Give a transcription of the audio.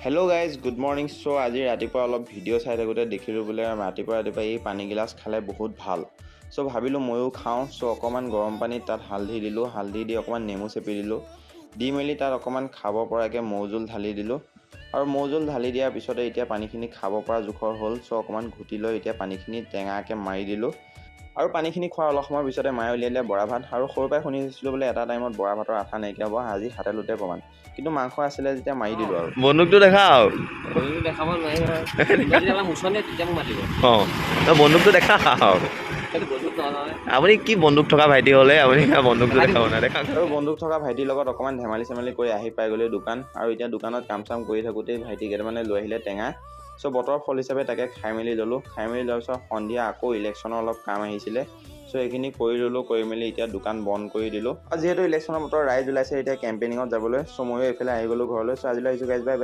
Hello' guys, good morning. So' আজি ৰাতিপুৱা অলপ ভিডিঅ' চাই থাকোঁতে দেখিলোঁ বোলে ৰাতিপুৱা এই পানীগিলাচ খালে বহুত ভাল। চ' ভাবিলোঁ ময়ো খাওঁ। চ' অকণমান গৰম পানীত তাত হালধি দিলোঁ, হালধি দি অকণমান নেমু চেপি দিলোঁ, দি মেলি তাত অকণমান খাব পৰাকৈ মৌজোল ঢালি দিলোঁ। আৰু মৌজোল ঢালি দিয়াৰ পিছতে এতিয়া পানীখিনি খাব পৰা জোখৰ হ'ল। চ' অকণমান ঘুটি লৈ এতিয়া পানীখিনি টেঙাকৈ মাৰি দিলোঁ। আৰু পানীখিনি খোৱাৰ অলপ সময়ৰ পিছতে মায়ে উলিয়াই দিলে বৰা ভাত। আৰু সৰুৰ পৰাই শুনি আহিছিলোঁ বোলে এটা টাইমত বৰা ভাতৰ আঠা নাইকিয়া হ'ব। আজি হাতে লোতে প্ৰমাণ। কিন্তু মাংস আছিলে যেতিয়া মাৰি দিলোঁ আৰু। বন্দুকটো দেখাও। বন্দুকটো দেখাব নোৱাৰি নহয়। যদি আমাৰ মুচনে তেতিয়া মোক মাতিব। তই বন্দুকটো দেখাও। সেইটো বন্দুক নহয়। আপুনি কি বন্দুক থকা ভাইটি হ'লে আপুনি বন্দুকটো দেখাব নাই দেখা। আৰু বন্দুক থকা ভাইটিৰ লগত অকণমান ধেমালি চেমালি কৰি আহি পাই গ'লে দোকান। আৰু এতিয়া দোকানত কাম চাম কৰি থাকোঁতেই ভাইটি কেইটামানে লৈ আহিলে টেঙা। চ' বতৰৰ ফল হিচাপে তাকে খাই মেলি ল'লোঁ। খাই মেলি লোৱাৰ পিছত সন্ধিয়া আকৌ ইলেকশ্যনৰ অলপ কাম আহিছিলে। চ' এইখিনি কৰি ল'লোঁ, কৰি মেলি এতিয়া দোকান বন্ধ কৰি দিলোঁ। আৰু যিহেতু ইলেকশ্যনৰ বতৰ ৰাইজ ওলাইছে এতিয়া কেম্পেইনিঙত যাবলৈ। চ' ময়ো এইফালে আহি গ'লোঁ ঘৰলৈ। চ' আজিলৈ আহিছোঁ গাইজ, বাই বাই।